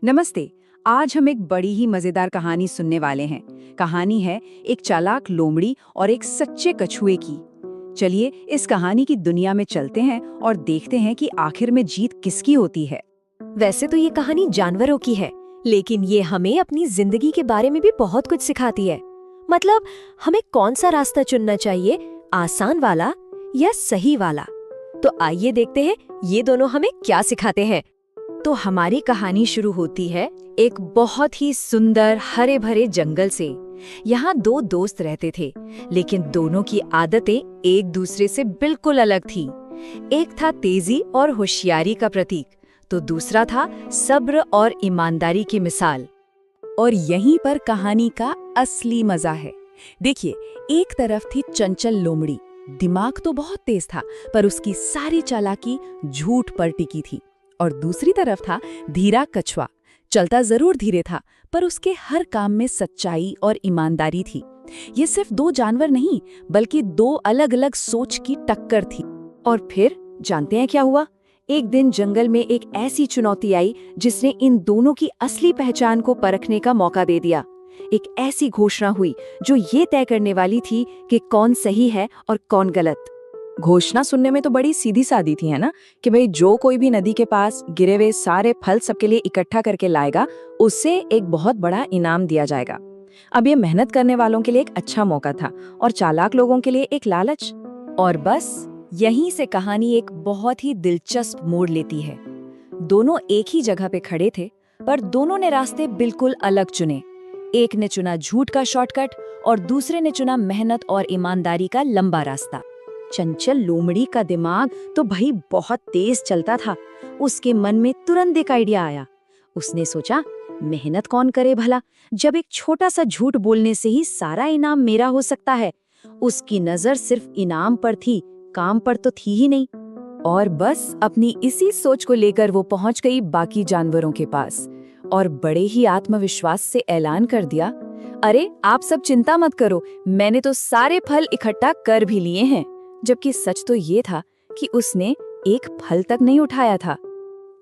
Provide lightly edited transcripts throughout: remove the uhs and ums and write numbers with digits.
नमस्ते। आज हम एक बड़ी ही मजेदार कहानी सुनने वाले हैं। कहानी है एक चालाक लोमड़ी और एक सच्चे कछुए की। चलिए इस कहानी की दुनिया में चलते हैं और देखते हैं कि आखिर में जीत किसकी होती है। वैसे तो ये कहानी जानवरों की है, लेकिन ये हमें अपनी जिंदगी के बारे में भी बहुत कुछ सिखाती है। मतलब हमें कौन सा रास्ता चुनना चाहिए, आसान वाला या सही वाला। तो आइए देखते हैं ये दोनों हमें क्या सिखाते हैं। तो हमारी कहानी शुरू होती है एक बहुत ही सुंदर हरे भरे जंगल से। यहाँ दो दोस्त रहते थे, लेकिन दोनों की आदतें एक दूसरे से बिल्कुल अलग थी। एक था तेजी और होशियारी का प्रतीक, तो दूसरा था सब्र और ईमानदारी की मिसाल। और यहीं पर कहानी का असली मजा है। देखिए, एक तरफ थी चंचल लोमड़ी। दिमाग तो बहुत तेज था, पर उसकी सारी चालाकी झूठ पर टिकी थी। और दूसरी तरफ था धीरा कछुआ। चलता जरूर धीरे था, पर उसके हर काम में सच्चाई और ईमानदारी थी। ये सिर्फ दो जानवर नहीं, बल्कि दो अलग अलग सोच की टक्कर थी। और फिर जानते हैं क्या हुआ? एक दिन जंगल में एक ऐसी चुनौती आई जिसने इन दोनों की असली पहचान को परखने का मौका दे दिया। एक ऐसी घोषणा हुई जो ये तय करने वाली थी कि कौन सही है और कौन गलत। घोषणा सुनने में तो बड़ी सीधी सादी थी, है ना? कि भाई जो कोई भी नदी के पास गिरे हुए सारे फल सबके लिए इकट्ठा करके लाएगा, उससे एक बहुत बड़ा इनाम दिया जाएगा। अब ये मेहनत करने वालों के लिए एक अच्छा मौका था और चालाक लोगों के लिए एक लालच। और बस यहीं से कहानी एक बहुत ही दिलचस्प मोड़ लेती है। दोनों एक ही जगह पे खड़े थे, पर दोनों ने रास्ते बिल्कुल अलग चुने। एक ने चुना झूठ का शॉर्टकट और दूसरे ने चुना मेहनत और ईमानदारी का लंबा रास्ता। चंचल लोमड़ी का दिमाग तो भाई बहुत तेज चलता था। उसके मन में तुरंत एक आइडिया आया। उसने सोचा, मेहनत कौन करे भला, जब एक छोटा सा झूठ बोलने से ही सारा इनाम मेरा हो सकता है। उसकी नजर सिर्फ इनाम पर थी, काम पर तो थी ही नहीं। और बस अपनी इसी सोच को लेकर वो पहुंच गई बाकी जानवरों के पास और बड़े ही आत्मविश्वास से ऐलान कर दिया, अरे आप सब चिंता मत करो, मैंने तो सारे फल इकट्ठा कर भी लिए हैं। जबकि सच तो ये था कि उसने एक फल तक नहीं उठाया था।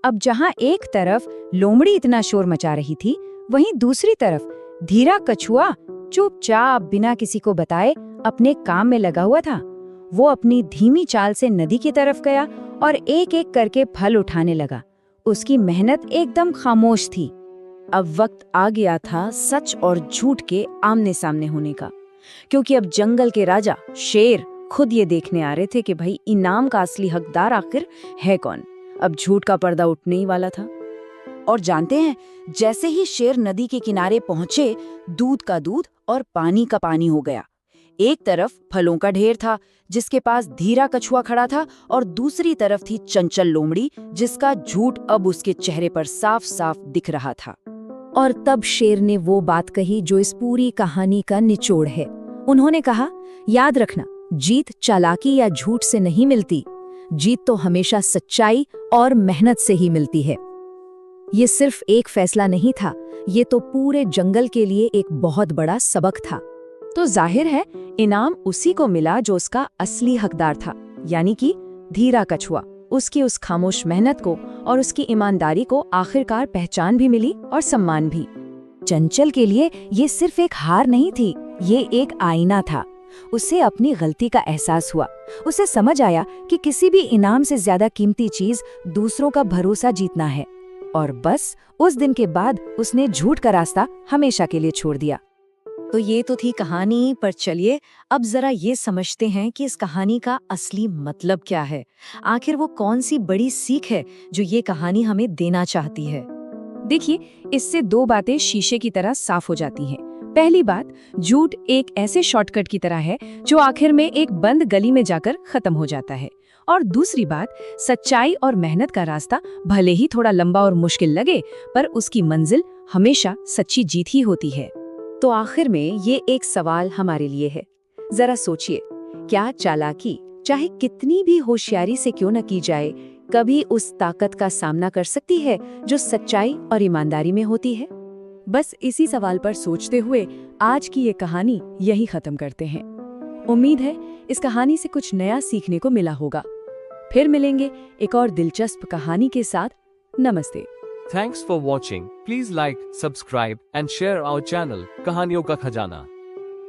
अब जहां एक तरफ लोमड़ी इतना शोर मचा रही थी, वहीं दूसरी तरफ धीरा कछुआ चुपचाप बिना किसी को बताए अपने काम में लगा हुआ था। वो अपनी धीमी चाल से नदी की तरफ गया और एक एक करके फल उठाने लगा। उसकी मेहनत एकदम खामोश थी। अब वक्त आ गया था सच और झूठ के आमने सामने होने का, क्योंकि अब जंगल के राजा शेर खुद ये देखने आ रहे थे कि भाई इनाम का असली हकदार आखिर है कौन। अब झूठ का पर्दा उठने ही वाला था। और जानते हैं, जैसे ही शेर नदी के किनारे पहुंचे, दूध का दूध और पानी का पानी हो गया। एक तरफ फलों का ढेर था जिसके पास धीरा कछुआ खड़ा था, और दूसरी तरफ थी चंचल लोमड़ी जिसका झूठ अब उसके चेहरे पर साफ साफ दिख रहा था। और तब शेर ने वो बात कही जो इस पूरी कहानी का निचोड़ है। उन्होंने कहा, याद रखना, जीत चालाकी या झूठ से नहीं मिलती, जीत तो हमेशा सच्चाई और मेहनत से ही मिलती है। ये सिर्फ एक फैसला नहीं था, ये तो पूरे जंगल के लिए एक बहुत बड़ा सबक था। तो जाहिर है इनाम उसी को मिला जो उसका असली हकदार था, यानी कि धीरा कछुआ। उसकी उस खामोश मेहनत को और उसकी ईमानदारी को आखिरकार पहचान भी मिली और सम्मान भी। चंचल के लिए ये सिर्फ एक हार नहीं थी, ये एक आईना था। उसे अपनी गलती का एहसास हुआ। उसे समझ आया कि किसी भी इनाम से ज्यादा कीमती चीज दूसरों का भरोसा जीतना है। और बस उस दिन के बाद उसने झूठ का रास्ता हमेशा के लिए छोड़ दिया। तो ये तो थी कहानी, पर चलिए अब जरा ये समझते हैं कि इस कहानी का असली मतलब क्या है। आखिर वो कौन सी बड़ी सीख है जो ये कहानी हमें देना चाहती है। देखिए, इससे दो बातें शीशे की तरह साफ हो जाती हैं। पहली बात, झूठ एक ऐसे शॉर्टकट की तरह है जो आखिर में एक बंद गली में जाकर खत्म हो जाता है। और दूसरी बात, सच्चाई और मेहनत का रास्ता भले ही थोड़ा लंबा और मुश्किल लगे, पर उसकी मंजिल हमेशा सच्ची जीत ही होती है। तो आखिर में ये एक सवाल हमारे लिए है, जरा सोचिए, क्या चालाकी चाहे कितनी भी होशियारी से क्यों न की जाए, कभी उस ताकत का सामना कर सकती है जो सच्चाई और ईमानदारी में होती है? बस इसी सवाल पर सोचते हुए आज की ये कहानी यही खत्म करते हैं। उम्मीद है इस कहानी से कुछ नया सीखने को मिला होगा। फिर मिलेंगे एक और दिलचस्प कहानी के साथ। नमस्ते। Thanks for watching. Please like, subscribe and share our channel, कहानियों का खजाना।